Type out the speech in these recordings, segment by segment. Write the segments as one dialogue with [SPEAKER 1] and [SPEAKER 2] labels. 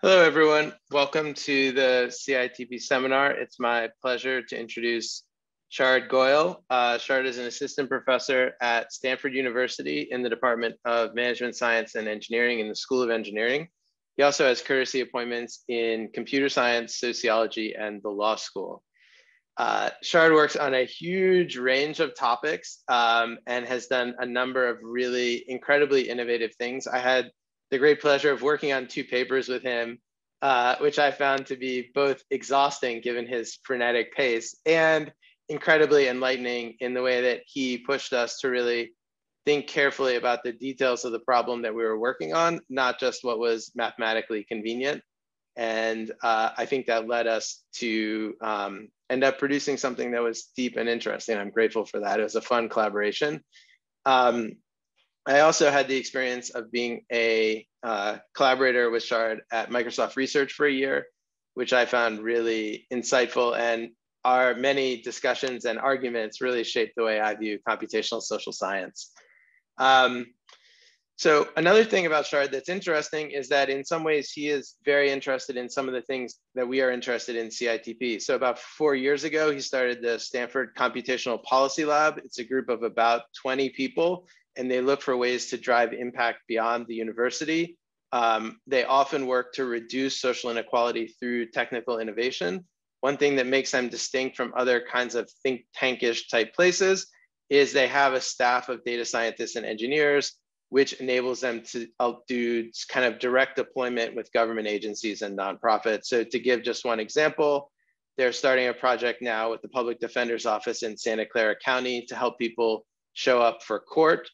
[SPEAKER 1] Hello, everyone. Welcome to the CITP seminar. It's my pleasure to introduce Sharad Goel. Sharad is an assistant professor at Stanford University in the Department of Management Science and Engineering in the School of Engineering. He also has courtesy appointments in computer science, sociology, and the law school. Sharad works on a huge range of topics and has done a number of really incredibly innovative things. I had the great pleasure of working on 2 papers with him, which I found to be both exhausting given his frenetic pace and incredibly enlightening in the way that he pushed us to really think carefully about the details of the problem that we were working on, not just what was mathematically convenient. And I think that led us to end up producing something that was deep and interesting. I'm grateful for that. It was a fun collaboration. I also had the experience of being a collaborator with Sharad at Microsoft Research for a year, which I found really insightful, and our many discussions and arguments really shaped the way I view computational social science. So another thing about Sharad that's interesting is that in some ways he is very interested in some of the things that we are interested in CITP. So about 4 years ago, he started the Stanford Computational Policy Lab. It's a group of about 20 people, and they look for ways to drive impact beyond the university. They often work to reduce social inequality through technical innovation. One thing that makes them distinct from other kinds of think tankish type places is they have a staff of data scientists and engineers, which enables them to do kind of direct deployment with government agencies and nonprofits. So to give just one example, they're starting a project now with the Public Defender's Office in Santa Clara County to help people show up for court.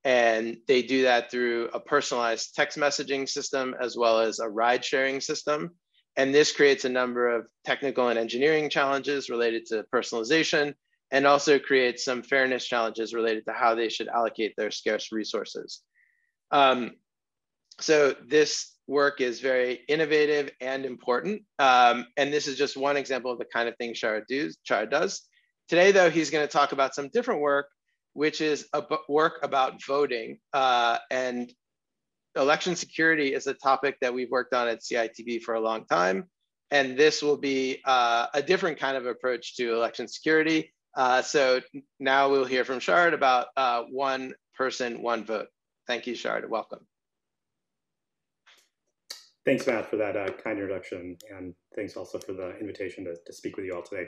[SPEAKER 1] And they do that through a personalized text messaging system as well as a ride sharing system. And this creates a number of technical and engineering challenges related to personalization, and also creates some fairness challenges related to how they should allocate their scarce resources. So this work is very innovative and important. And this is just one example of the kind of thing Sharad does. Today, though, he's going to talk about some different work, which is a work about voting. And election security is a topic that we've worked on at CITP for a long time. And this will be a different kind of approach to election security. So now we'll hear from Sharad about one person, one vote. Thank you, Sharad. Welcome.
[SPEAKER 2] Thanks, Matt, for that kind introduction. And thanks also for the invitation to speak with you all today.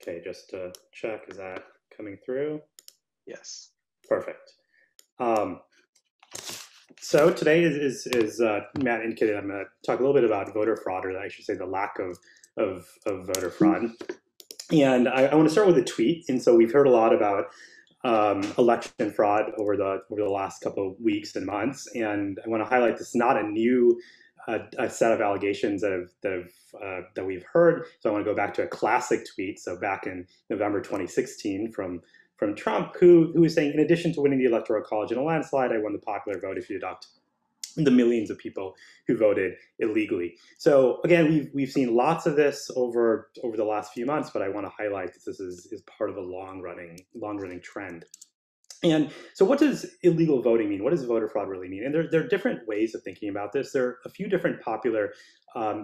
[SPEAKER 2] Okay, just to check, is that coming through?
[SPEAKER 1] Yes.
[SPEAKER 2] Perfect. So today is Matt indicated, I'm going to talk a little bit about voter fraud, or I should say the lack of voter fraud. And I want to start with a tweet. And so we've heard a lot about election fraud over the last couple of weeks and months. And I want to highlight this is not a new a set of allegations that we've heard. So I want to go back to a classic tweet. So back in November 2016 from Trump, who was saying, in addition to winning the Electoral College in a landslide, I won the popular vote if you adopt the millions of people who voted illegally. So again, we've seen lots of this over the last few months, but I want to highlight that this is part of a long running trend. And so what does illegal voting mean? What does voter fraud really mean? And there are different ways of thinking about this. There are a few different popular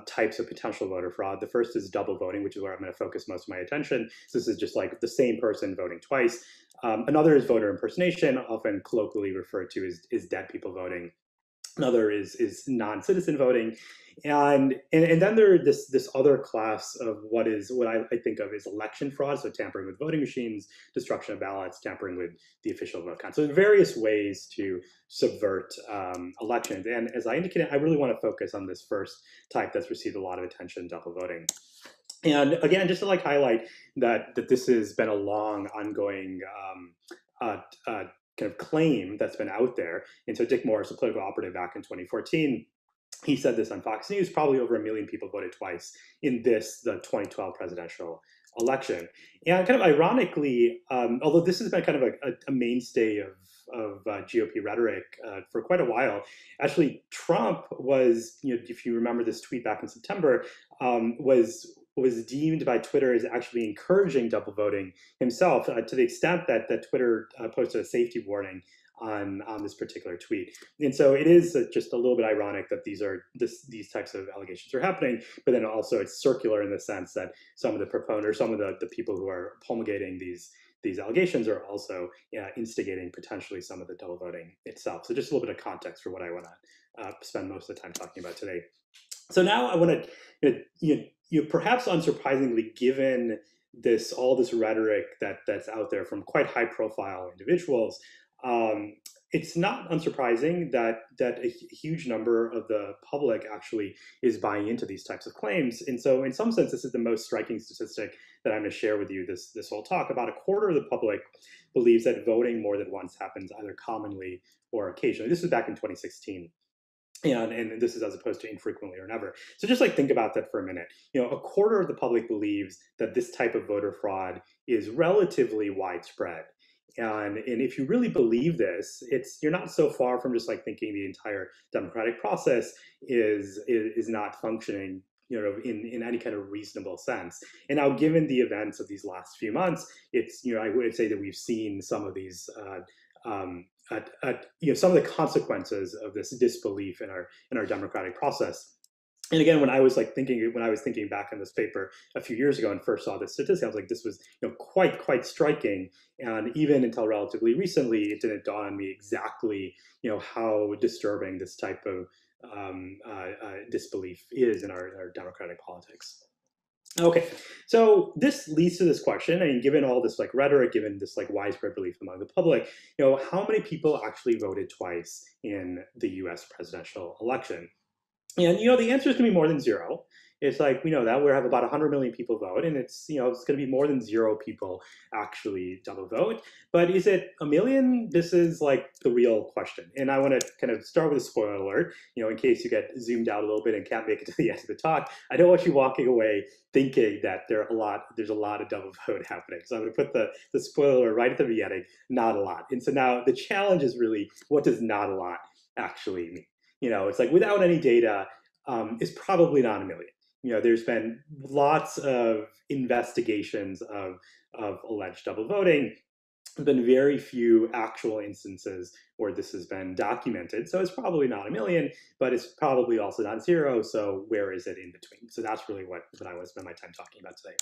[SPEAKER 2] types of potential voter fraud. The first is double voting, which is where I'm going to focus most of my attention. So this is just like the same person voting twice. Another is voter impersonation, often colloquially referred to as dead people voting. Another is non-citizen voting, and then there this other class of what I think of as election fraud, so tampering with voting machines, destruction of ballots, tampering with the official vote count. So various ways to subvert elections. And as I indicated, I really want to focus on this first type that's received a lot of attention, double voting. And again, just to like highlight that this has been a long, ongoing kind of claim that's been out there. And so Dick Morris, a political operative back in 2014, he said this on Fox News, probably over 1 million people voted twice in the 2012 presidential election. And kind of ironically, although this has been kind of a mainstay of GOP rhetoric for quite a while, actually Trump was, if you remember this tweet back in September, was was deemed by Twitter as actually encouraging double voting himself, to the extent that Twitter posted a safety warning on this particular tweet. And so it is just a little bit ironic that these types of allegations are happening, but then also it's circular in the sense that some of the proponents, some of the people who are promulgating these allegations are also instigating potentially some of the double voting itself. So just a little bit of context for what I want to spend most of the time talking about today. So now I want to, perhaps unsurprisingly, given all this rhetoric that's out there from quite high profile individuals, it's not unsurprising that a huge number of the public actually is buying into these types of claims. And so in some sense, this is the most striking statistic that I'm going to share with you this whole talk. About a quarter of the public believes that voting more than once happens either commonly or occasionally. This was back in 2016. And this is as opposed to infrequently or never. So just think about that for a minute. A quarter of the public believes that this type of voter fraud is relatively widespread. And if you really believe this, you're not so far from just thinking the entire democratic process is not functioning in any kind of reasonable sense. And now, given the events of these last few months, I would say that we've seen some of these some of the consequences of this disbelief in our democratic process. And again, when I was thinking back on this paper a few years ago and first saw this statistic, I was like, this was quite striking. And even until relatively recently, it didn't dawn on me exactly how disturbing this type of disbelief is in our democratic politics. Okay, so this leads to this question. I mean, given all this rhetoric, given this widespread belief among the public, how many people actually voted twice in the U.S. presidential election? And the answer is going to be more than zero. It's we know that we have about 100 million people vote, and it's it's going to be more than zero people actually double vote. But is it a million? This is the real question. And I want to kind of start with a spoiler alert, in case you get zoomed out a little bit and can't make it to the end of the talk. I don't want you walking away thinking that there's a lot of double vote happening. So I'm going to put the spoiler alert right at the beginning, not a lot. And so now the challenge is really, what does not a lot actually mean? It's without any data, it's probably not a million. There's been lots of investigations of alleged double voting. There's been very few actual instances where this has been documented. So it's probably not a million, but it's probably also not zero. So where is it in between? So that's really what I want to spend my time talking about today.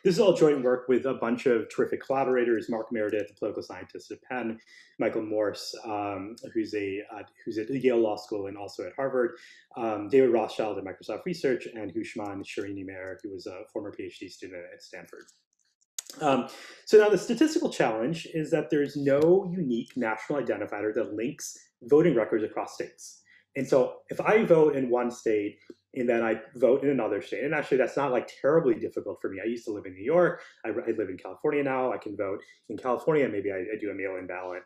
[SPEAKER 2] This is all joint work with a bunch of terrific collaborators: Mark Meredith, a political scientist at Penn; Michael Morse, who's at Yale Law School and also at Harvard; David Rothschild at Microsoft Research; and Houshman Shirini-Meher, who was a former PhD student at Stanford. So now the statistical challenge is that there's no unique national identifier that links voting records across states. And so if I vote in one state and then I vote in another state, and actually that's not terribly difficult for me. I used to live in New York. I live in California now. I can vote in California. Maybe I do a mail-in ballot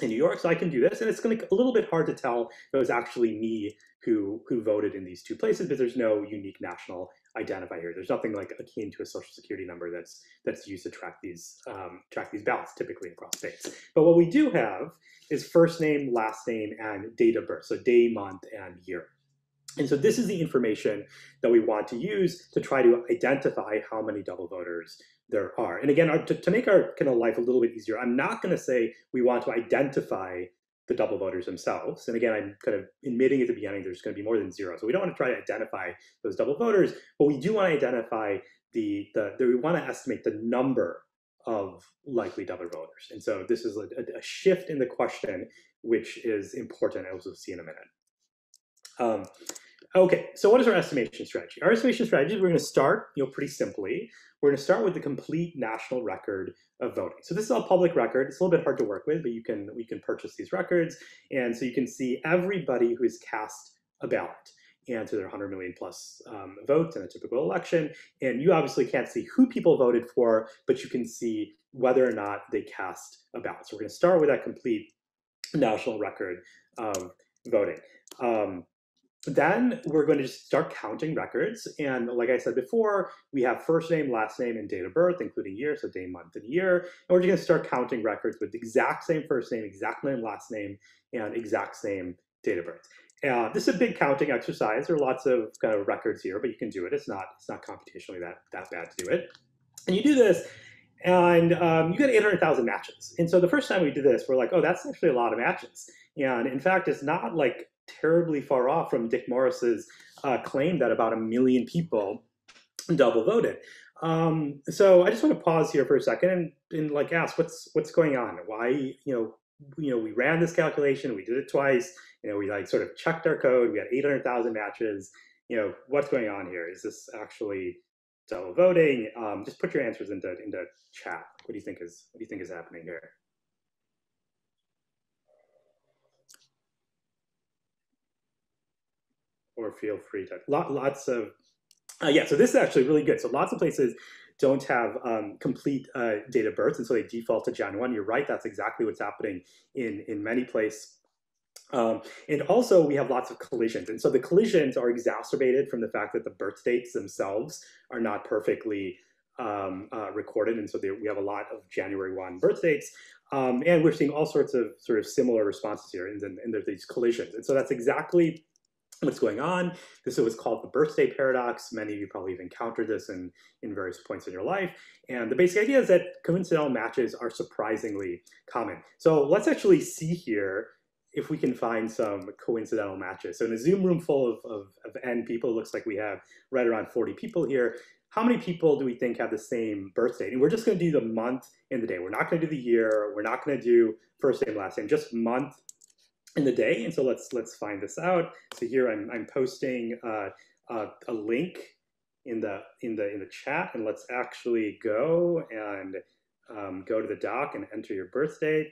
[SPEAKER 2] in New York, so I can do this. And it's going to be a little bit hard to tell if it was actually me who voted in these two places, but there's no unique national identifier here. There's nothing akin to a social security number that's used to track these ballots typically across states. But what we do have is first name, last name, and date of birth, so day, month, and year. And so this is the information that we want to use to try to identify how many double voters there are. And again, to make our kind of life a little bit easier, I'm not going to say we want to identify the double voters themselves. And again, I'm kind of admitting at the beginning there's going to be more than zero. So we don't want to try to identify those double voters, but we do want to identify we want to estimate the number of likely double voters. And so this is a shift in the question, which is important, as we'll see in a minute. Okay, so what is our estimation strategy? Our estimation strategy is we're going to start, pretty simply. We're going to start with the complete national record of voting. So this is all public record. It's a little bit hard to work with, but we can purchase these records, and so you can see everybody who has cast a ballot. And so there are 100 million plus votes in a typical election, and you obviously can't see who people voted for, but you can see whether or not they cast a ballot. So we're going to start with that complete national record of voting. Then we're going to just start counting records. And like I said before, we have first name, last name, and date of birth, including year, so day, month, and year. And we're just going to start counting records with the exact same first name, exact same last name, and exact same date of birth. This is a big counting exercise. There are lots of kind of records here, but you can do it. It's not computationally that bad to do it. And you do this, and you get 800,000 matches. And so the first time we did this, we're like, oh, that's actually a lot of matches. And in fact, it's not like terribly far off from Dick Morris's claim that about 1 million people double voted. So I just want to pause here for a second and like ask what's going on? Why, we ran this calculation, we did it twice, we like sort of checked our code, we had 800,000 matches. What's going on here? Is this actually double voting? Just put your answers into chat. What do you think is happening here? Or feel free to lots of so this is actually really good. So lots of places don't have complete date of birth, and so they default to Jan 1. You're right, that's exactly what's happening in many places. And also we have lots of collisions. And so the collisions are exacerbated from the fact that the birth dates themselves are not perfectly recorded. And so we have a lot of January 1 birth dates. And we're seeing all sorts of sort of similar responses here, and there's these collisions. And so that's exactly what's going on. This is what's called the birthday paradox. Many of you probably have encountered this in various points in your life. And the basic idea is that coincidental matches are surprisingly common. So let's actually see here if we can find some coincidental matches. So in a Zoom room full of N people, it looks like we have right around 40 people here. How many people do we think have the same birth date? And we're just going to do the month and the day. We're not going to do the year. We're not going to do first name, last name, just month in the day. And so let's find this out. So here I'm posting a link in the chat, and let's actually go and go to the doc and enter your birth date.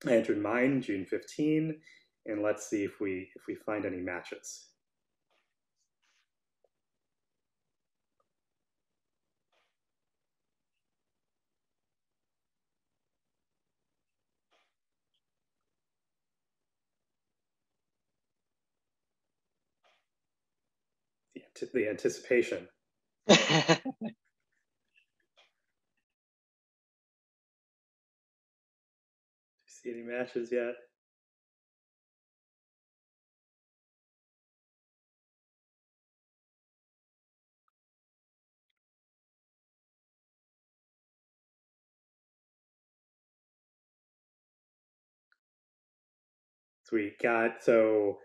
[SPEAKER 2] I entered mine, June 15, and let's see if we find any matches. The anticipation. See any matches yet? So we got so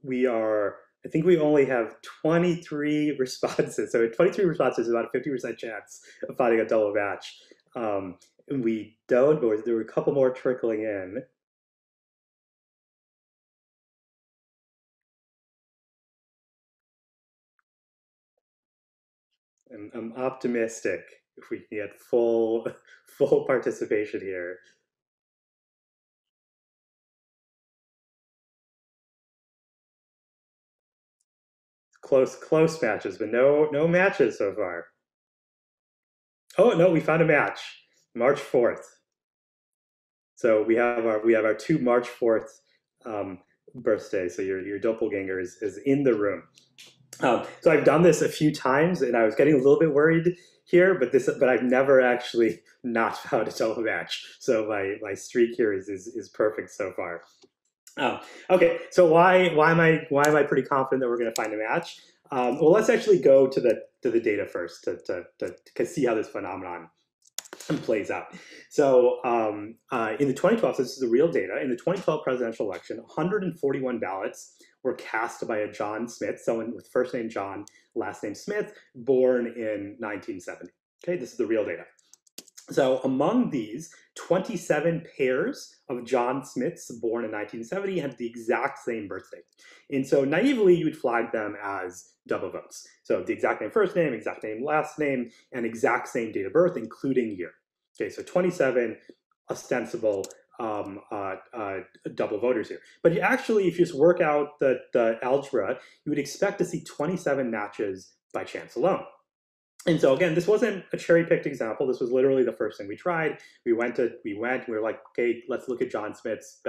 [SPEAKER 2] we are. I think we only have 23 responses. So 23 responses is about a 50% chance of finding a double match. And we don't, but there were a couple more trickling in. And I'm optimistic if we can get full participation here. Close matches, but no matches so far. Oh no, we found a match. March 4th. So we have our 2 March 4th birthday. So your doppelganger is in the room. So I've done this a few times, and I was getting a little bit worried here, but I've never actually not found a double match. So my streak here is perfect so far. Okay, so why am I pretty confident that we're going to find a match? Well, let's actually go to the data first to see how this phenomenon plays out. So in the 2012, so this is the real data, in the 2012 presidential election, 141 ballots were cast by a John Smith, someone with first name John, last name Smith, born in 1970. Okay, this is the real data. So among these, 27 pairs of John Smiths born in 1970 had the exact same birthday. And so naively, you would flag them as double votes. So the exact name first name, exact name last name, and exact same date of birth, including year. Okay, so 27 ostensible double voters here. But actually, if you just work out the algebra, you would expect to see 27 matches by chance alone. And so again, this wasn't a cherry-picked example. This was literally the first thing we tried. We went, we were like, okay, let's look at John Smith's,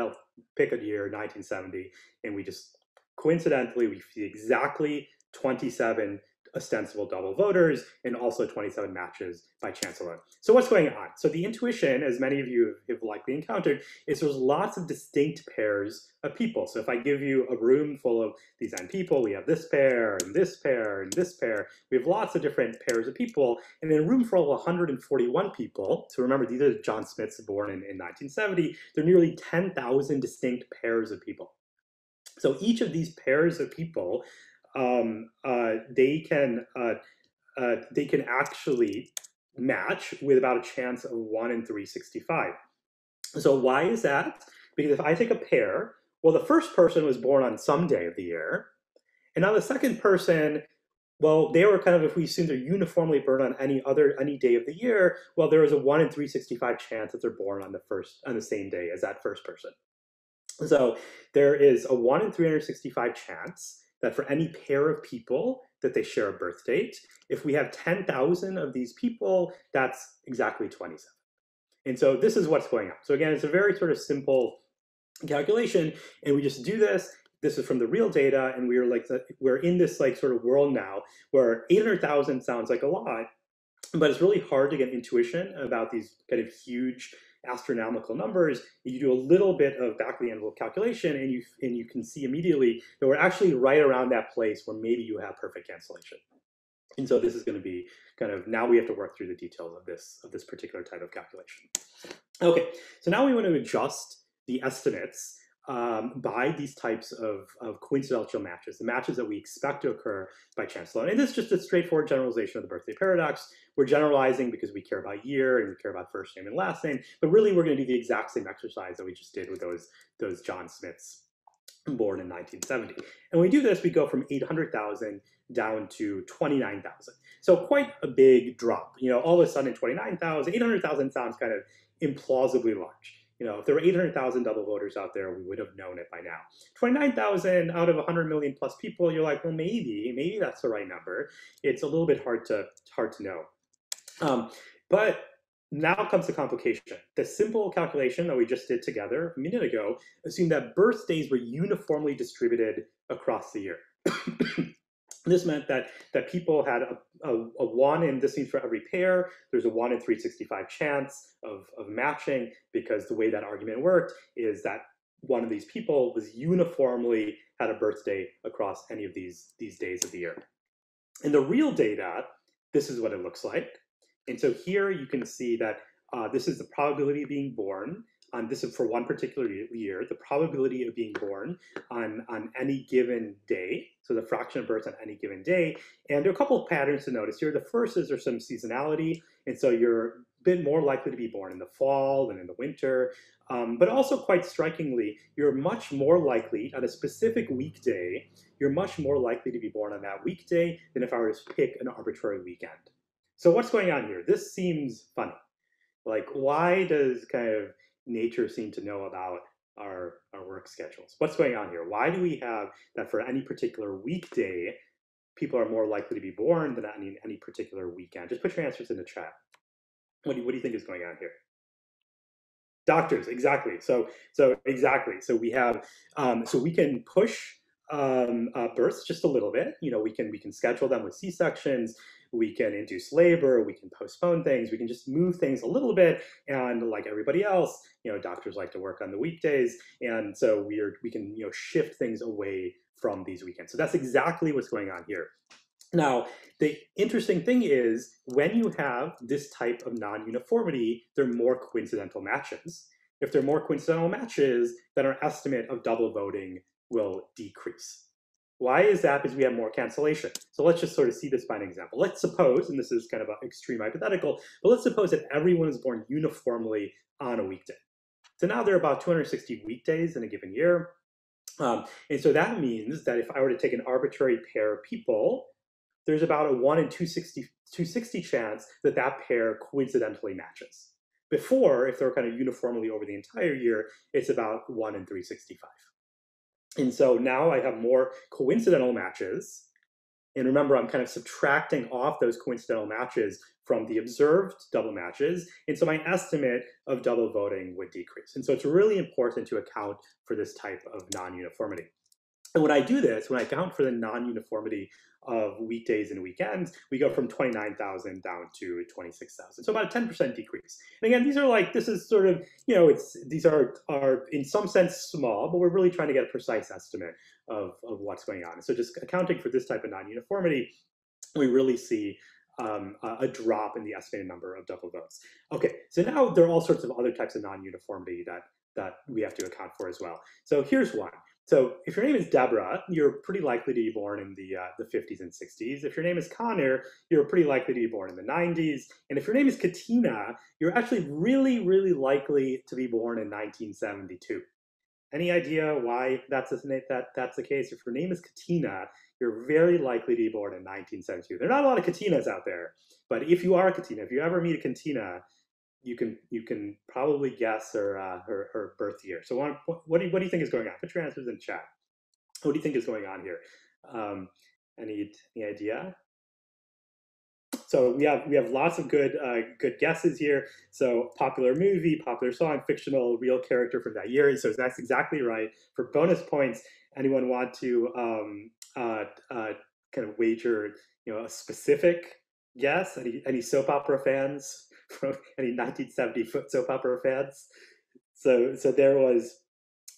[SPEAKER 2] pick a year, 1970, and we just coincidentally we see exactly 27 ostensible double voters, and also 27 matches by chance alone. So what's going on? So the intuition, as many of you have likely encountered, is there's lots of distinct pairs of people. So if I give you a room full of these n people, we have this pair, and this pair, and this pair. We have lots of different pairs of people. And in a room full of 141 people, so remember, these are John Smiths born in 1970, there are nearly 10,000 distinct pairs of people. So each of these pairs of people, they can actually match with about a chance of 1 in 365. So why is that? Because if I take a pair, well, the first person was born on some day of the year, and now the second person, well, they were kind of, if we assume they're uniformly born on any day of the year, well, there is a 1 in 365 chance that they're born on the same day as that first person. So there is a 1 in 365 chance that for any pair of people that they share a birth date. If we have 10,000 of these people, that's exactly 27. And so this is what's going on. So again, it's a very sort of simple calculation, and we just do this. This is from the real data, and we're in this like sort of world now where 800,000 sounds like a lot, but it's really hard to get intuition about these kind of huge astronomical numbers. You do a little bit of back of the envelope calculation, and you can see immediately that we're actually right around that place where maybe you have perfect cancellation. And so this is going to be kind of, now we have to work through the details of this particular type of calculation. Okay, so now we want to adjust the estimates by these types of coincidental matches, the matches that we expect to occur by chance alone. And this is just a straightforward generalization of the birthday paradox. We're generalizing because we care about year and we care about first name and last name, but really we're going to do the exact same exercise that we just did with those John Smiths born in 1970. And when we do this, we go from 800,000 down to 29,000. So quite a big drop. You know, all of a sudden 29,000, 800,000 sounds kind of implausibly large. You know, if there were 800,000 double voters out there, we would have known it by now. 29,000 out of 100 million plus people, you're like, well, maybe that's the right number. It's a little bit hard to know. But now comes the complication. The simple calculation that we just did together a minute ago assumed that birthdays were uniformly distributed across the year. This meant that people had a 1 in, this means for every pair, there's a 1 in 365 chance of matching, because the way that argument worked is that one of these people was uniformly had a birthday across any of these days of the year. In the real data, this is what it looks like. And so here you can see that this is the probability of being born. This is for one particular year, the probability of being born on any given day. So the fraction of births on any given day. And there are a couple of patterns to notice here. The first is there's some seasonality. And so you're a bit more likely to be born in the fall than in the winter. But also quite strikingly, you're much more likely at a specific weekday, you're much more likely to be born on that weekday than if I were to pick an arbitrary weekend. So what's going on here? This seems funny. Like, why does kind of nature seem to know about our work schedules? What's going on here? Why do we have that for any particular weekday, people are more likely to be born than any particular weekend? Just put your answers in the chat. What do you think is going on here? Doctors, exactly. So exactly. So we have, so we can push births just a little bit. You know, we can schedule them with C-sections. We can induce labor, we can postpone things, we can just move things a little bit, and like everybody else, you know, doctors like to work on the weekdays, and so we can, you know, shift things away from these weekends. So that's exactly what's going on here. Now, the interesting thing is, when you have this type of non-uniformity, there are more coincidental matches. If there are more coincidental matches, then our estimate of double voting will decrease. Why is that? Because we have more cancellation. So let's just sort of see this by an example. Let's suppose, and this is kind of an extreme hypothetical, but let's suppose that everyone is born uniformly on a weekday. So now there are about 260 weekdays in a given year. And so that means that if I were to take an arbitrary pair of people, there's about a 1 in 260 chance that that pair coincidentally matches. Before, if they're kind of uniformly over the entire year, it's about 1 in 365. And so now I have more coincidental matches. And remember, I'm kind of subtracting off those coincidental matches from the observed double matches. And so my estimate of double voting would decrease. And so it's really important to account for this type of non-uniformity. And when I do this, when I account for the non-uniformity of weekdays and weekends, we go from 29,000 down to 26,000. So about a 10% decrease. And again, these are like, this is sort of, these are in some sense small, but we're really trying to get a precise estimate of what's going on. So just accounting for this type of non-uniformity, we really see a drop in the estimated number of double votes. Okay, so now there are all sorts of other types of non-uniformity that we have to account for as well. So here's one. So if your name is Deborah, you're pretty likely to be born in the 50s and 60s. If your name is Connor, you're pretty likely to be born in the 90s. And if your name is Katina, you're actually really, really likely to be born in 1972. Any idea why that's the case? If your name is Katina, you're very likely to be born in 1972. There are not a lot of Katinas out there, but if you are a Katina, if you ever meet a Katina, you can probably guess her birth year. So what do you think is going on? Put your answers in chat. What do you think is going on here? Any idea? So we have lots of good guesses here. So popular movie, popular song, fictional, real character from that year. So that's exactly right. For bonus points, anyone want to kind of wager a specific guess? Any soap opera fans? From any 1970 soap opera fans? So there was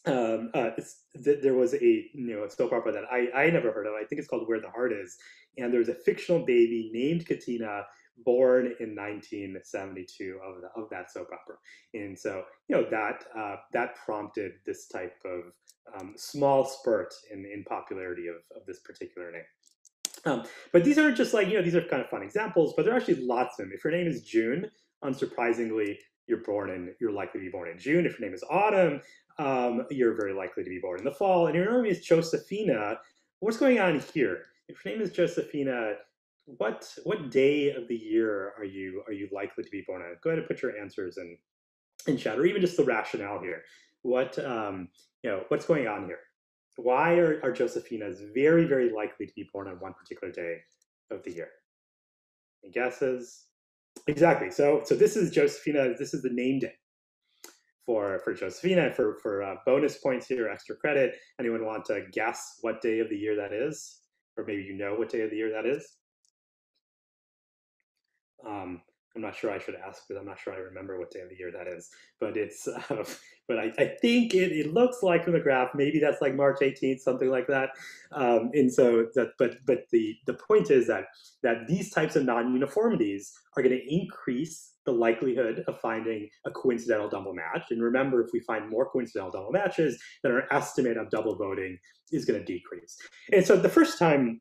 [SPEAKER 2] there was a soap opera that I never heard of. I think it's called Where the Heart Is, and there's a fictional baby named Katina born in 1972 of that soap opera, and so that prompted this type of small spurt in popularity of this particular name. But these are just like, these are kind of fun examples, but there are actually lots of them. If your name is June, unsurprisingly, you're likely to be born in June. If your name is Autumn, you're very likely to be born in the fall. And your name is Josephina. What's going on here? If your name is Josephina, what day of the year are you likely to be born on? Go ahead and put your answers in chat, or even just the rationale here. What's going on here? Why are Josephinas very, very likely to be born on one particular day of the year? Any guesses? Exactly. So this is Josephina. This is the name day for Josephina. For bonus points here, extra credit. Anyone want to guess what day of the year that is, or maybe what day of the year that is? I'm not sure I should ask, because I'm not sure I remember what day of the year that is. But it's, but I think it looks like from the graph, maybe that's like March 18th, something like that. And so but the point is that these types of non-uniformities are going to increase the likelihood of finding a coincidental double match. And remember, if we find more coincidental double matches, then our estimate of double voting is going to decrease. And so the first time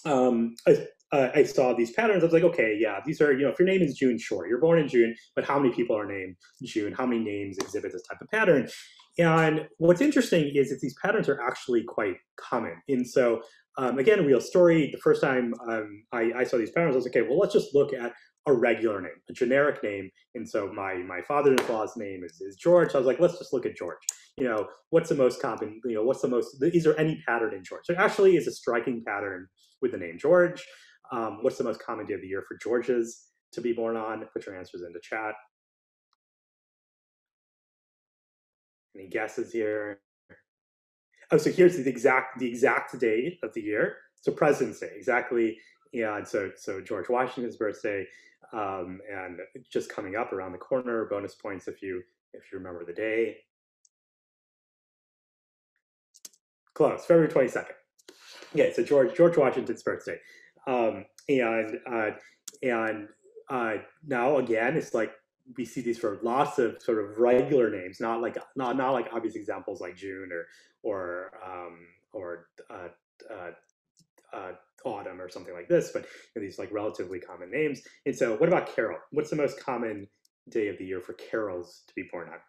[SPEAKER 2] I saw these patterns, I was like, okay, yeah, these are, if your name is June, sure, you're born in June, but how many people are named June? How many names exhibit this type of pattern? And what's interesting is that these patterns are actually quite common. And so, again, a real story, the first time I saw these patterns, I was like, okay, well, let's just look at a regular name, a generic name. And so my father-in-law's name is George. So I was like, let's just look at George. What's the most common, is there any pattern in George? There actually is a striking pattern with the name George. What's the most common day of the year for Georges to be born on? Put your answers into chat. Any guesses here? Oh, so here's the exact day of the year. So President's Day, exactly. And so George Washington's birthday, and just coming up around the corner. Bonus points if you remember the day. Close, February 22nd. Okay, so George Washington's birthday. Now again, it's like we see these for lots of sort of regular names, not like obvious examples like June or Autumn or something like this, but these like relatively common names. And so, what about Carol? What's the most common day of the year for Carols to be born on?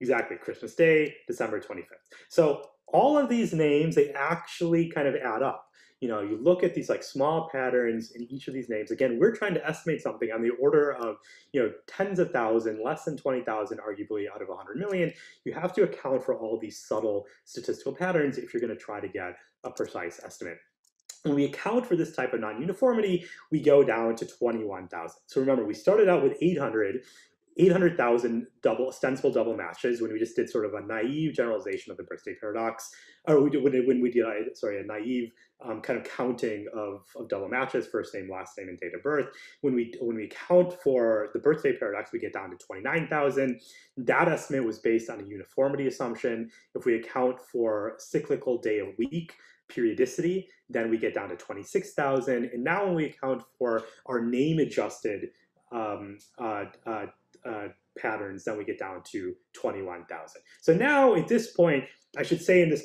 [SPEAKER 2] Exactly, Christmas Day, December 25th. So all of these names, they actually kind of add up. You look at these like small patterns in each of these names. Again, we're trying to estimate something on the order of, tens of thousands, less than 20,000, arguably out of 100 million. You have to account for all these subtle statistical patterns if you're going to try to get a precise estimate. When we account for this type of non-uniformity, we go down to 21,000. So remember, we started out with 800. 800,000 ostensible double matches when we just did sort of a naive generalization of the birthday paradox, or when we did, sorry, a naive kind of counting of double matches, first name, last name, and date of birth. When we count for the birthday paradox, we get down to 29,000. That estimate was based on a uniformity assumption. If we account for cyclical day of week periodicity, then we get down to 26,000. And now when we account for our name adjusted patterns, then we get down to 21,000. So now at this point, I should say in this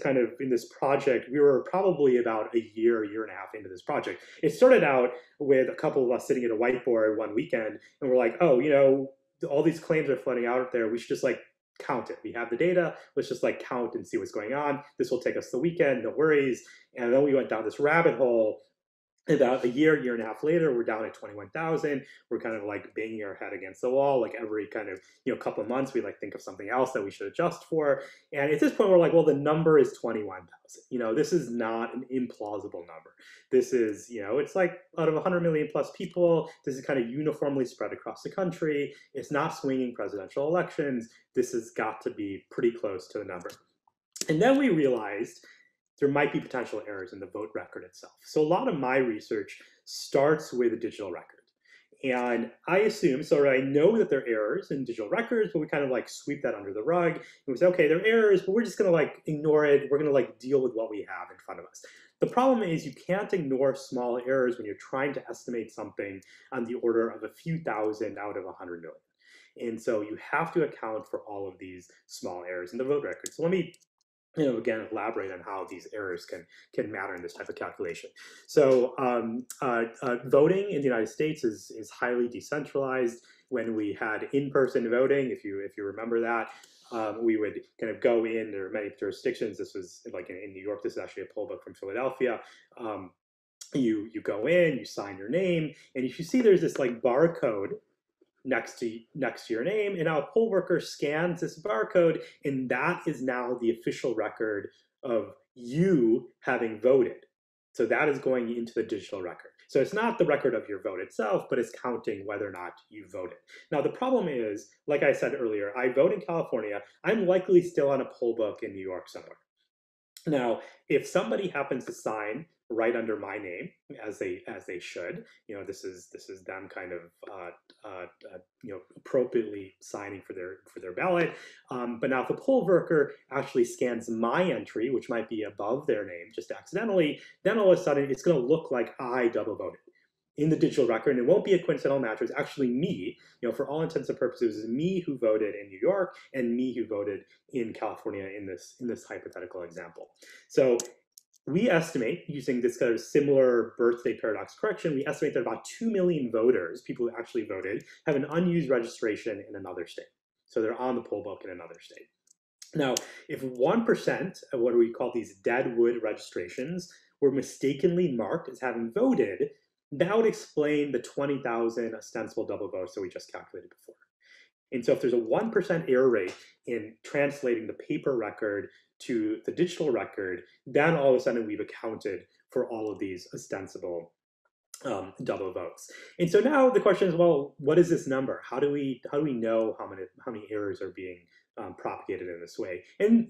[SPEAKER 2] project, we were probably about a year and a half into this project. It started out with a couple of us sitting at a whiteboard one weekend, and we're like, oh, all these claims are floating out there. We should just count it. We have the data. Let's just count and see what's going on. This will take us the weekend, no worries. And then we went down this rabbit hole. About a year and a half later, we're down at 21,000. We're kind of banging our head against the wall. Every kind of couple of months, we think of something else that we should adjust for. And at this point, we're like, well, the number is 21,000. This is not an implausible number. This is, it's out of 100 million plus people. This is kind of uniformly spread across the country. It's not swinging presidential elections. This has got to be pretty close to the number. And then we realized there might be potential errors in the vote record itself. So a lot of my research starts with a digital record. And I assume, so I know that there are errors in digital records, but we kind of sweep that under the rug. And we say, okay, there are errors, but we're just gonna ignore it. We're gonna deal with what we have in front of us. The problem is you can't ignore small errors when you're trying to estimate something on the order of a few thousand out of 100 million. And so you have to account for all of these small errors in the vote record. So let me again, elaborate on how these errors can matter in this type of calculation. So voting in the United States is highly decentralized. When we had in-person voting, if you remember that, we would kind of go in. There are many jurisdictions. This was in New York. This is actually a poll book from Philadelphia. You go in, you sign your name, and if you see there's this barcode next to your name, and now a poll worker scans this barcode, and that is now the official record of you having voted. So that is going into the digital record. So it's not the record of your vote itself, but it's counting whether or not you voted. Now the problem is, like I said earlier, I vote in California. I'm likely still on a poll book in New York somewhere. Now, if somebody happens to sign right under my name, as they should, this is them kind of appropriately signing for their ballot. But now if the poll worker actually scans my entry, which might be above their name just accidentally, then all of a sudden it's going to look like I double voted in the digital record, and it won't be a coincidental match. It's actually me, for all intents and purposes, it's me who voted in New York and me who voted in California in this hypothetical example. So we estimate, using this kind of similar birthday paradox correction, we estimate that about 2 million voters, people who actually voted, have an unused registration in another state. So they're on the poll book in another state. Now, if 1% of what we call these deadwood registrations were mistakenly marked as having voted, that would explain the 20,000 ostensible double votes that we just calculated before. And so if there's a 1% error rate in translating the paper record to the digital record, then all of a sudden we've accounted for all of these ostensible double votes. And so now the question is, well, what is this number? How do we know how many errors are being propagated in this way? And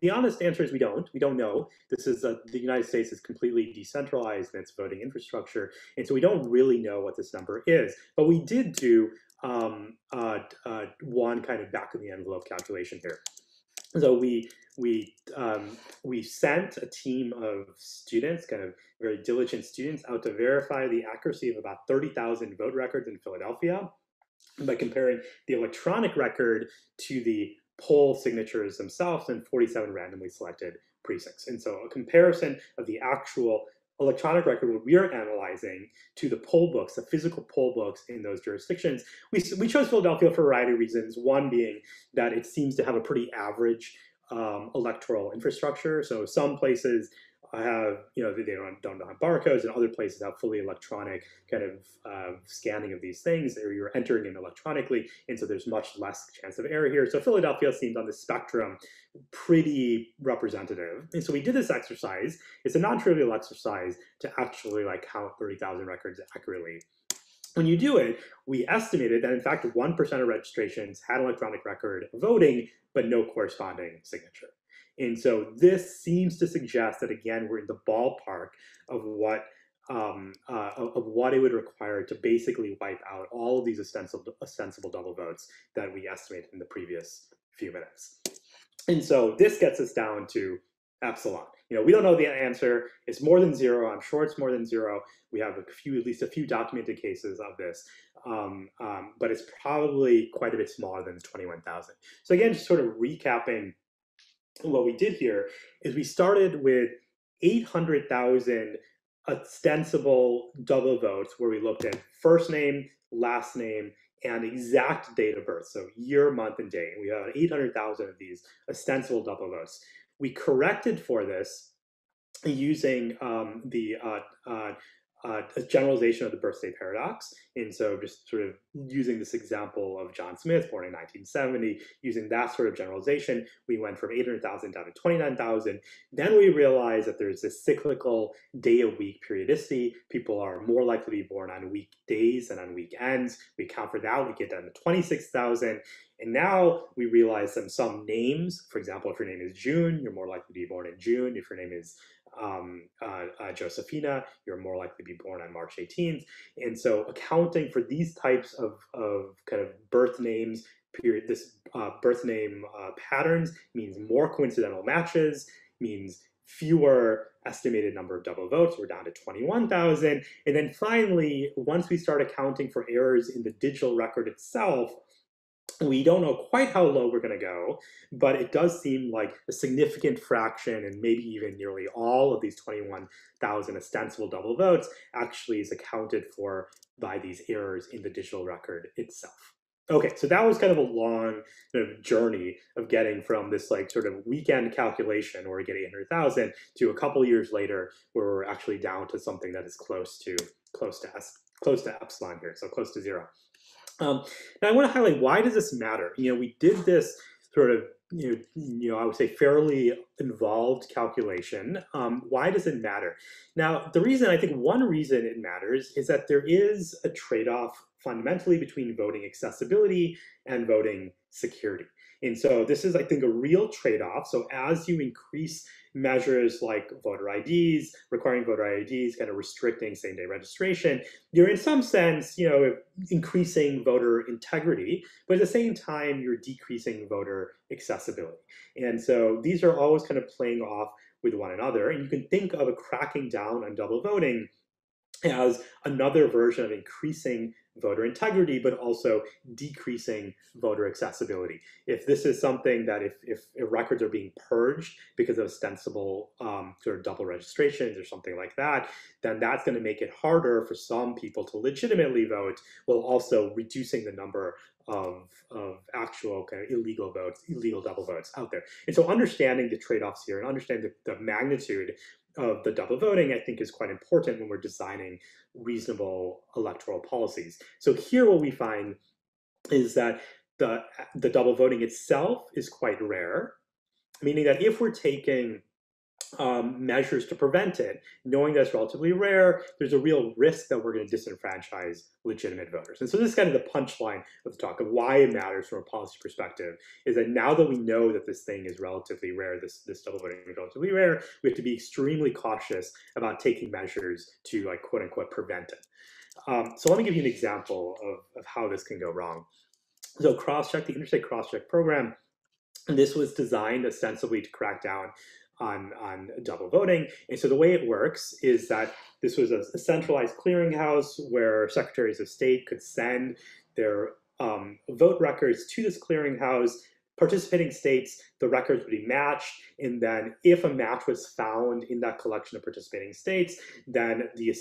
[SPEAKER 2] the honest answer is we don't know. This is the United States is completely decentralized in its voting infrastructure, and so we don't really know what this number is. But we did do one kind of back of the envelope calculation here. So we sent a team of students, kind of very diligent students, out to verify the accuracy of about 30,000 vote records in Philadelphia by comparing the electronic record to the poll signatures themselves in 47 randomly selected precincts. And so a comparison of the actual electronic record, what we are analyzing, to the poll books, the physical poll books in those jurisdictions. We chose Philadelphia for a variety of reasons, one being that it seems to have a pretty average electoral infrastructure. So some places have, they don't have barcodes, and other places have fully electronic kind of scanning of these things, or you're entering in electronically, and so there's much less chance of error here. So Philadelphia seemed on the spectrum pretty representative. And so we did this exercise. It's a non-trivial exercise to actually count 30,000 records accurately. When you do it, we estimated that in fact 1% of registrations had an electronic record of voting, but no corresponding signature. And so this seems to suggest that again we're in the ballpark of what it would require to basically wipe out all of these ostensible double votes that we estimated in the previous few minutes. And so this gets us down to epsilon. We don't know the answer. It's more than zero. I'm sure it's more than zero. We have at least a few documented cases of this, but it's probably quite a bit smaller than 21,000. So again, just sort of recapping what we did here is we started with 800,000 ostensible double votes where we looked at first name, last name, and exact date of birth, so year, month, and day. We had 800,000 of these ostensible double votes. We corrected for this using a generalization of the birthday paradox. And so just sort of using this example of John Smith, born in 1970, using that sort of generalization, we went from 800,000 down to 29,000. Then we realized that there's this cyclical day-of-week periodicity. People are more likely to be born on weekdays than on weekends. We account for that, we get down to 26,000. And now we realize some names, for example, if your name is June, you're more likely to be born in June. If your name is Josephina, you're more likely to be born on March 18th. And so accounting for these types of kind of birth names, birth name patterns means more coincidental matches, means fewer estimated number of double votes. We're down to 21,000. And then finally, once we start accounting for errors in the digital record itself, we don't know quite how low we're going to go, but it does seem like a significant fraction, and maybe even nearly all of these 21,000 ostensible double votes actually is accounted for by these errors in the digital record itself. Okay, so that was kind of a long journey of getting from this like sort of weekend calculation where we get 800,000 to a couple years later where we're actually down to something that is close to epsilon here, so close to zero. Now I want to highlight, why does this matter? We did this sort of, I would say fairly involved calculation. Why does it matter? Now, I think one reason it matters is that there is a trade-off fundamentally between voting accessibility and voting security. And so this is, I think, a real trade-off. So as you increase measures like voter IDs, requiring voter IDs, kind of restricting same-day registration, you're in some sense, increasing voter integrity, but at the same time, you're decreasing voter accessibility. And so these are always kind of playing off with one another. And you can think of a cracking down on double voting as another version of increasing voter integrity, but also decreasing voter accessibility. If this is something that if records are being purged because of ostensible sort of double registrations or something like that, then that's going to make it harder for some people to legitimately vote, while also reducing the number of actual kind of illegal double votes out there. And so understanding the trade-offs here and understanding the magnitude of the double voting, I think, is quite important when we're designing reasonable electoral policies. So here what we find is that the double voting itself is quite rare, meaning that if we're taking measures to prevent it, knowing that it's relatively rare, there's a real risk that we're going to disenfranchise legitimate voters. And so this is kind of the punchline of the talk of why it matters from a policy perspective, is that now that we know that this thing is relatively rare, this double voting is relatively rare, we have to be extremely cautious about taking measures to, like, quote unquote, prevent it. So let me give you an example of how this can go wrong. So crosscheck, the interstate crosscheck program, and this was designed ostensibly to crack down on double voting. And so the way it works is that this was a centralized clearinghouse where secretaries of state could send their vote records to this clearinghouse. Participating states, the records would be matched, and then if a match was found in that collection of participating states, then the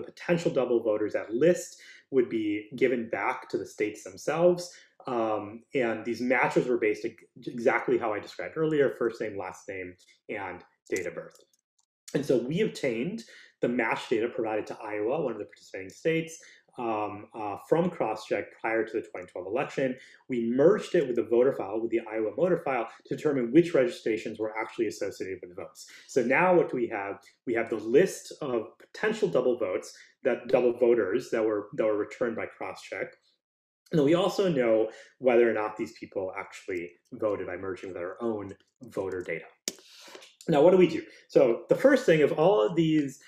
[SPEAKER 2] potential double voters at list would be given back to the states themselves. And these matches were based exactly how I described earlier: first name, last name, and date of birth. And so we obtained the match data provided to Iowa, one of the participating states, from crosscheck prior to the 2012 election. We merged it with the voter file, with the Iowa voter file, to determine which registrations were actually associated with votes. So now what do we have? We have the list of potential double voters that were returned by crosscheck. And we also know whether or not these people actually voted by merging with our own voter data. Now, what do we do? So the first thing of all of these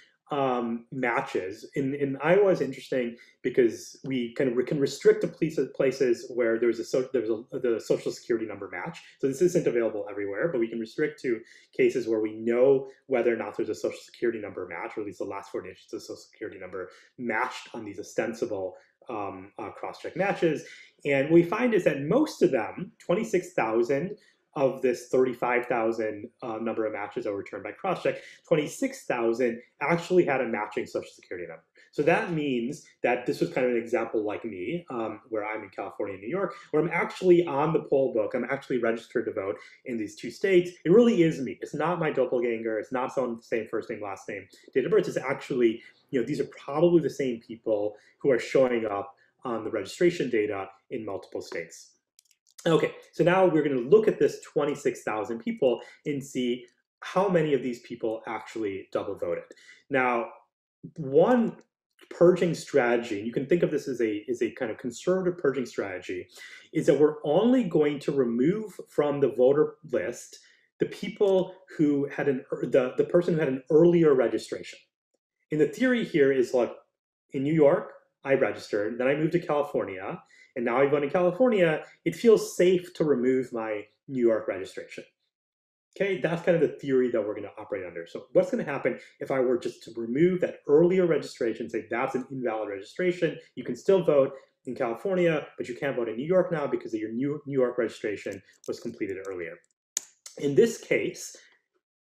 [SPEAKER 2] matches in Iowa is interesting because we can restrict to places where there's the social security number match. So this isn't available everywhere, but we can restrict to cases where we know whether or not there's a social security number match, or at least the last 4 digits of social security number matched on these ostensible cross-check matches. And what we find is that most of them, 26,000 of this 35,000 number of matches that were returned by crosscheck, 26,000 actually had a matching social security number. So that means that this was kind of an example like me, where I'm in California and New York, where I'm actually on the poll book. I'm actually registered to vote in these 2 states. It really is me. It's not my doppelganger. It's not someone with the same first name, last name, date of birth. It's actually, these are probably the same people who are showing up on the registration data in multiple states. Okay, so now we're going to look at this 26,000 people and see how many of these people actually double voted. Now, one purging strategy, and you can think of this as a kind of conservative purging strategy, is that we're only going to remove from the voter list the people who had the person who had an earlier registration. And the theory here is, like, in New York, I registered, then I moved to California, and now I vote in California. It feels safe to remove my New York registration. Okay, that's kind of the theory that we're going to operate under. So what's going to happen if I were just to remove that earlier registration, say that's an invalid registration, you can still vote in California, but you can't vote in New York now because your New York registration was completed earlier. In this case,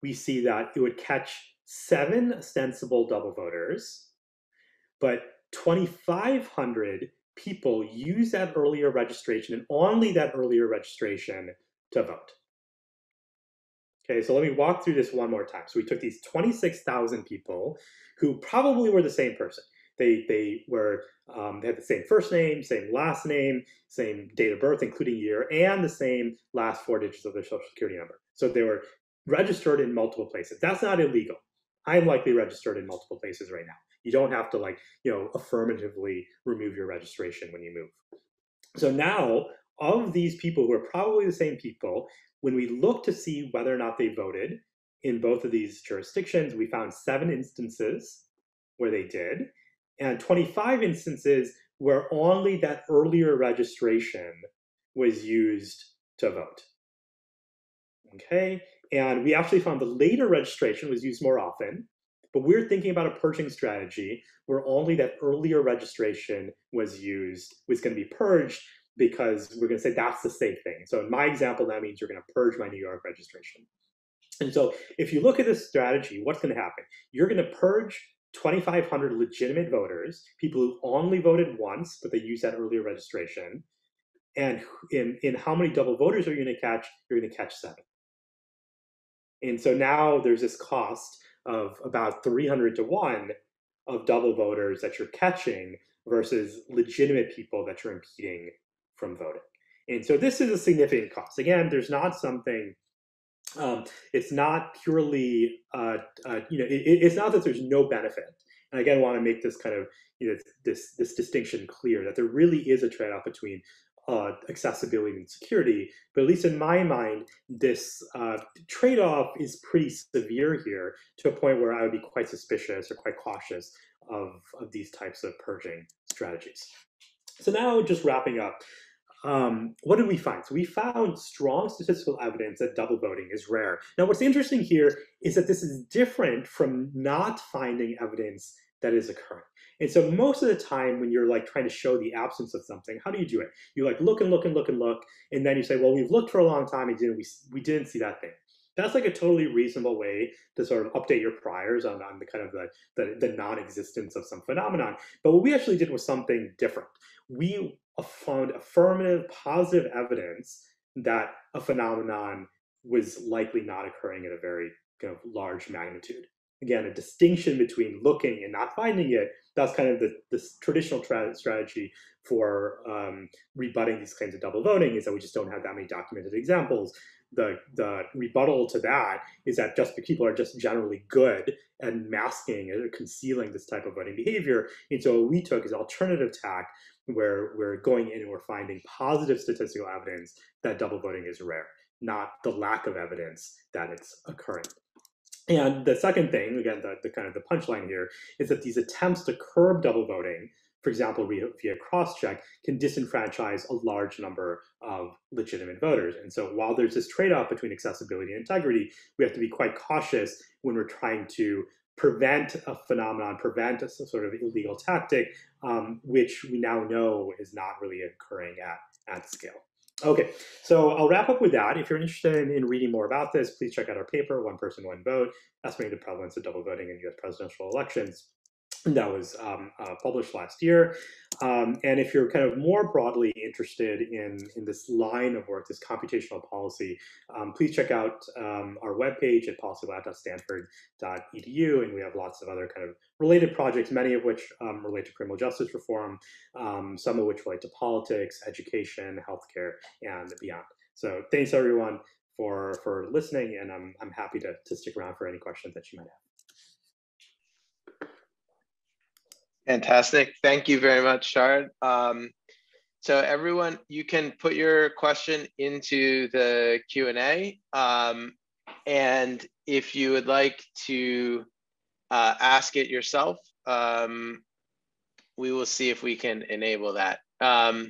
[SPEAKER 2] we see that it would catch 7 ostensible double voters, but 2,500 people use that earlier registration, and only that earlier registration, to vote. Okay, so let me walk through this one more time. So we took these 26,000 people who probably were the same person. They had the same first name, same last name, same date of birth, including year, and the same last 4 digits of their social security number. So they were registered in multiple places. That's not illegal. I'm likely registered in multiple places right now. You don't have to, affirmatively remove your registration when you move. So now, of these people who are probably the same people, when we look to see whether or not they voted in both of these jurisdictions, we found 7 instances where they did, and 25 instances where only that earlier registration was used to vote. Okay, and we actually found the later registration was used more often, but we're thinking about a purging strategy where only that earlier registration was going to be purged, because we're going to say that's the safe thing. So in my example, that means you're going to purge my New York registration. And so if you look at this strategy, what's going to happen? You're going to purge 2,500 legitimate voters, people who only voted once, but they used that earlier registration. And in how many double voters are you going to catch? You're going to catch 7. And so now there's this cost of about 300 to 1 of double voters that you're catching versus legitimate people that you're impeding from voting. And so this is a significant cost. Again, there's not something, it's not purely, it's not that there's no benefit. And again, I want to make this kind of, this distinction clear, that there really is a trade-off between accessibility and security. But at least in my mind, this trade-off is pretty severe here, to a point where I would be quite suspicious or quite cautious of these types of purging strategies. So now, just wrapping up, what did we find? So we found strong statistical evidence that double voting is rare. Now, what's interesting here is that this is different from not finding evidence that is occurring. And so most of the time when you're trying to show the absence of something, how do you do it? You look and look and look and look, and then you say, well, we've looked for a long time and we didn't see that thing. That's a totally reasonable way to sort of update your priors on the kind of the non-existence of some phenomenon. But what we actually did was something different. We found affirmative, positive evidence that a phenomenon was likely not occurring at a very kind of large magnitude. again, a distinction between looking and not finding it. That's kind of the traditional strategy for rebutting these claims of double voting, is that we just don't have that many documented examples. The rebuttal to that is that just people are just generally good at masking or concealing this type of voting behavior. And so what we took is alternative tack, where we're going in and we're finding positive statistical evidence that double voting is rare, not the lack of evidence that it's occurring. And the second thing, again, the kind of the punchline here, is that these attempts to curb double voting, for example, via cross-check, can disenfranchise a large number of legitimate voters. And so while there's this trade-off between accessibility and integrity, we have to be quite cautious when we're trying to prevent a phenomenon, prevent a sort of illegal tactic, which we now know is not really occurring at scale. Okay, so I'll wrap up with that. If you're interested in reading more about this, please check out our paper, One Person, One Vote, Estimating the Prevalence of Double Voting in US Presidential Elections. That was published last year. And if you're kind of more broadly interested in this line of work, this computational policy, please check out our webpage at policylab.stanford.edu. And we have lots of other kind of related projects, many of which relate to criminal justice reform, some of which relate to politics, education, healthcare, and beyond. So thanks, everyone, for listening. And I'm happy to stick around for any questions that you might have.
[SPEAKER 1] Fantastic. Thank you very much, Sharad. So everyone, you can put your question into the Q&A. And if you would like to ask it yourself, we will see if we can enable that. Let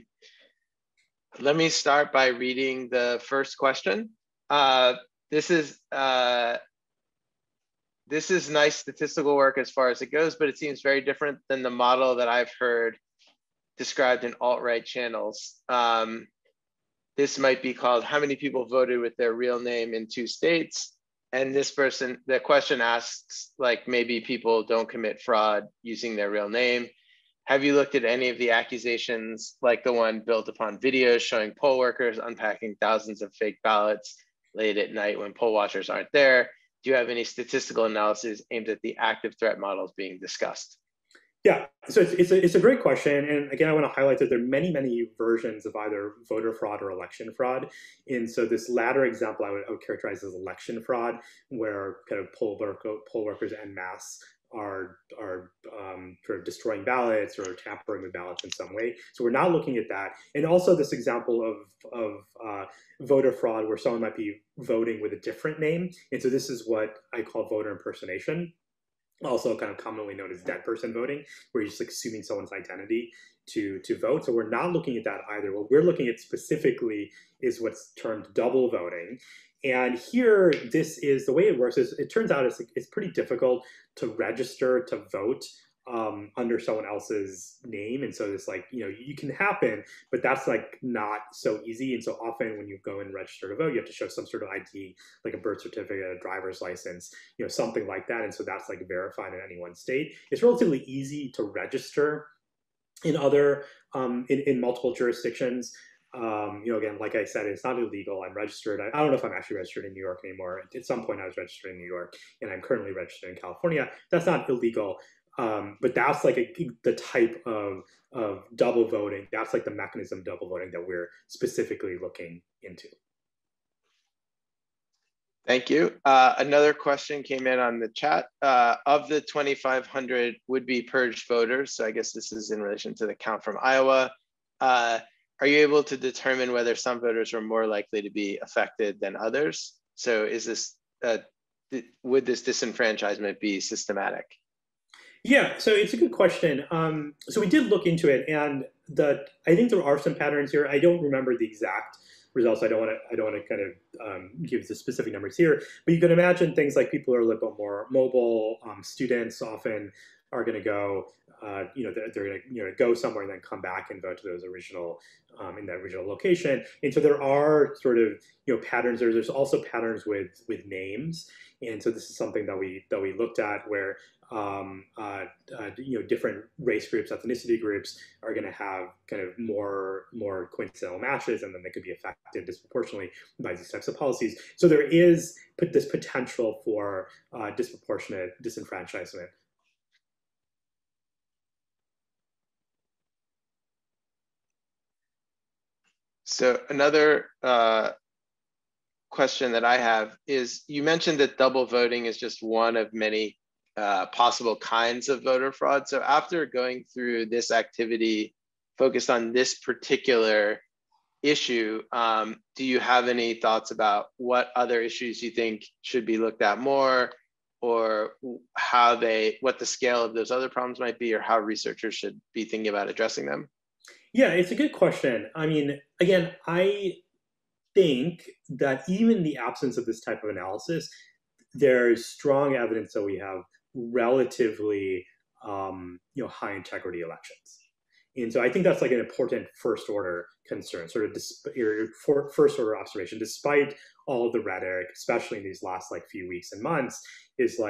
[SPEAKER 1] me start by reading the first question. This is nice statistical work as far as it goes, but it seems very different than the model that I've heard described in alt-right channels. This might be called, how many people voted with their real name in 2 states? And this person, the question asks, like, maybe people don't commit fraud using their real name. Have you looked at any of the accusations, like the one built upon videos showing poll workers unpacking thousands of fake ballots late at night when poll watchers aren't there? Do you have any statistical analysis aimed at the active threat models being discussed?
[SPEAKER 2] Yeah, so it's a great question. And again, I want to highlight that there are many, many versions of either voter fraud or election fraud. And so this latter example I would characterize as election fraud, where kind of poll workers en masse are sort of destroying ballots or tampering with ballots in some way. So we're not looking at that. And also this example of voter fraud where someone might be voting with a different name. And so this is what I call voter impersonation, also kind of commonly known as dead person voting, where you're just like assuming someone's identity to vote. So we're not looking at that either. What we're looking at specifically is what's termed double voting. And here, this is the way it works. Is it turns out it's pretty difficult to register to vote under someone else's name. And so it's like, you can happen, but that's like not so easy. And so often when you go and register to vote, you have to show some sort of ID, like a birth certificate, a driver's license, something like that. And so that's like verified in any one state. It's relatively easy to register in other, in multiple jurisdictions. Again, like I said, it's not illegal. I'm registered. I don't know if I'm actually registered in New York anymore. At some point I was registered in New York, and I'm currently registered in California. That's not illegal. But that's like the type of double voting. That's like the mechanism of double voting that we're specifically looking into.
[SPEAKER 1] Thank you. Another question came in on the chat. Of the 2,500 would-be purged voters, so I guess this is in relation to the count from Iowa, are you able to determine whether some voters are more likely to be affected than others? So is this, would this disenfranchisement be systematic? Yeah, so it's a good question. So we did look into it, and I think there are some patterns here. I don't remember the exact results. I don't want to kind of give the specific numbers here, but you can imagine things like people are a little bit more mobile. Students often
[SPEAKER 2] are going to go, they're going to go somewhere and then come back and vote to those original in that original location. And so there are sort of patterns. There's also patterns with names, and so this is something that we looked at where different race groups, ethnicity groups are going to have kind of more coincidental matches, and then they could be affected disproportionately by these types of policies. So there is this potential for disproportionate disenfranchisement.
[SPEAKER 1] So another question that I have is, you mentioned that double voting is just one of many possible kinds of voter fraud. So after going through this activity focused on this particular issue, do you have any thoughts about what other issues you think should be looked at more, or what the scale of those other problems might be, or how researchers should be thinking about addressing them?
[SPEAKER 2] Yeah, it's a good question. I mean, again, I think that even in the absence of this type of analysis, there's strong evidence that we have relatively high integrity elections. And so I think that's like an important first order concern, sort of first order observation, despite all of the rhetoric, especially in these last few weeks and months, is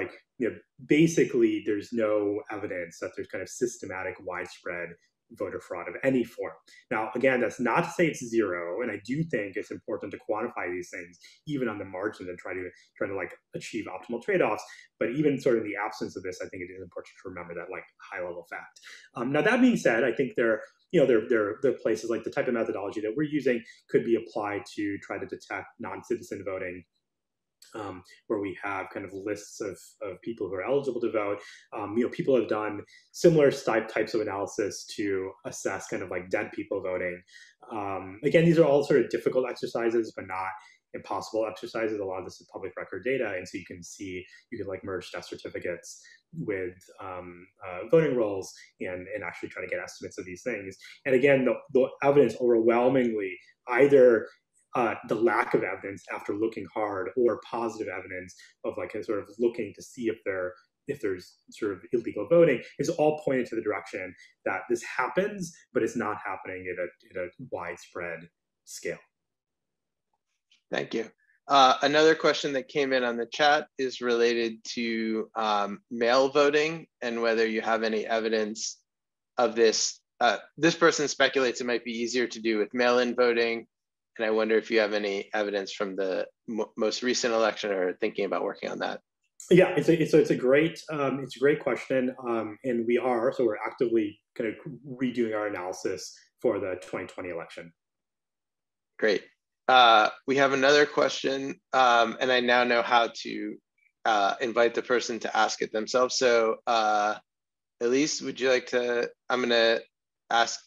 [SPEAKER 2] basically there's no evidence that there's kind of systematic widespread voter fraud of any form. Now, again, that's not to say it's zero, and I do think it's important to quantify these things even on the margins and try to achieve optimal trade-offs. But even sort of in the absence of this, I think it is important to remember that high-level fact. Now, that being said, I think there are places like the type of methodology that we're using could be applied to try to detect non-citizen voting, where we have kind of lists of people who are eligible to vote. People have done similar types of analysis to assess kind of dead people voting. Again, these are all sort of difficult exercises, but not impossible exercises. A lot of this is public record data, and so you can merge death certificates with voting rolls and actually try to get estimates of these things. And again, the evidence overwhelmingly either the lack of evidence after looking hard, or positive evidence of sort of looking to see if there's sort of illegal voting, is all pointed to the direction that this happens, but it's not happening at a widespread scale.
[SPEAKER 1] Thank you. Another question that came in on the chat is related to mail voting and whether you have any evidence of this. This person speculates it might be easier to do with mail-in voting, and I wonder if you have any evidence from the most recent election or thinking about working on that.
[SPEAKER 2] Yeah, it's a great question, and we're actively kind of redoing our analysis for the 2020 election.
[SPEAKER 1] Great. We have another question, and I now know how to invite the person to ask it themselves. So, Elise, would you like to? I'm going to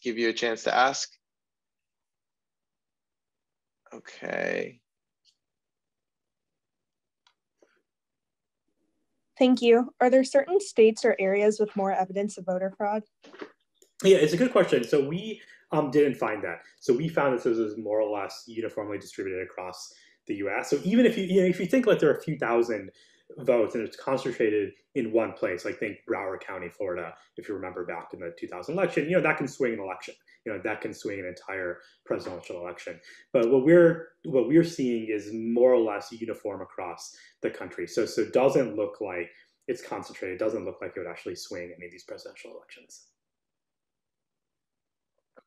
[SPEAKER 1] give you a chance to ask. Okay.
[SPEAKER 3] Thank you. Are there certain states or areas with more evidence of voter fraud?
[SPEAKER 2] Yeah, it's a good question. So we didn't find that. So we found that this was more or less uniformly distributed across the U.S. So even if you think there are a few thousand votes and it's concentrated in one place, think Broward County, Florida, if you remember back in the 2000 election, that can swing an election. That can swing an entire presidential election. But what we're seeing is more or less uniform across the country. So it doesn't look like it's concentrated. It doesn't look like it would actually swing any of these presidential elections.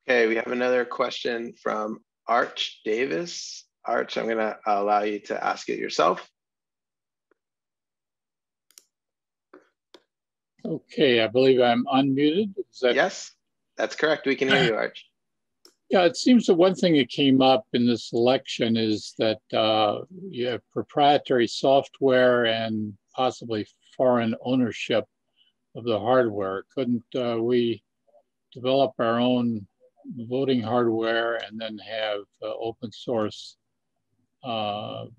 [SPEAKER 1] Okay, we have another question from Arch Davis. Arch, I'm going to allow you to ask it yourself.
[SPEAKER 4] Okay, I believe I'm unmuted.
[SPEAKER 1] Yes, that's correct. We can hear you, Arch.
[SPEAKER 4] Yeah, it seems that one thing that came up in this election is that you have proprietary software and possibly foreign ownership of the hardware. Couldn't we develop our own voting hardware and then have open source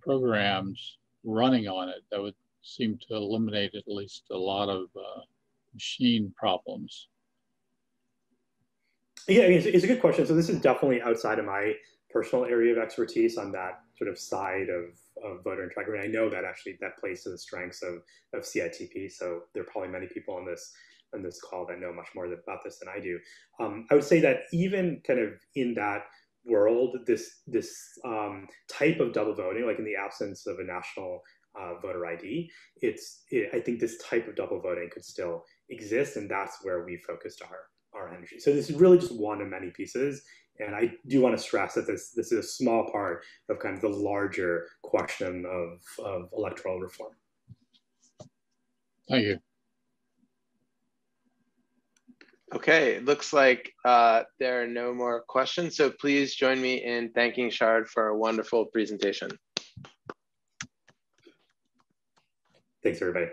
[SPEAKER 4] programs running on it? That would seem to eliminate at least a lot of machine problems.
[SPEAKER 2] Yeah, I mean, it's a good question. So this is definitely outside of my personal area of expertise on that sort of side of voter integrity. I know that actually that plays to the strengths of CITP. So there are probably many people on this on this call that know much more about this than I do. I would say that even kind of in that world, this type of double voting, like in the absence of a national voter ID, I think this type of double voting could still exist, and that's where we focused our energy. So this is really just one of many pieces, and I do want to stress that this is a small part of kind of the larger question of electoral reform.
[SPEAKER 4] Thank you.
[SPEAKER 1] Okay, it looks like there are no more questions, so please join me in thanking Sharad for a wonderful presentation.
[SPEAKER 2] Thanks, everybody.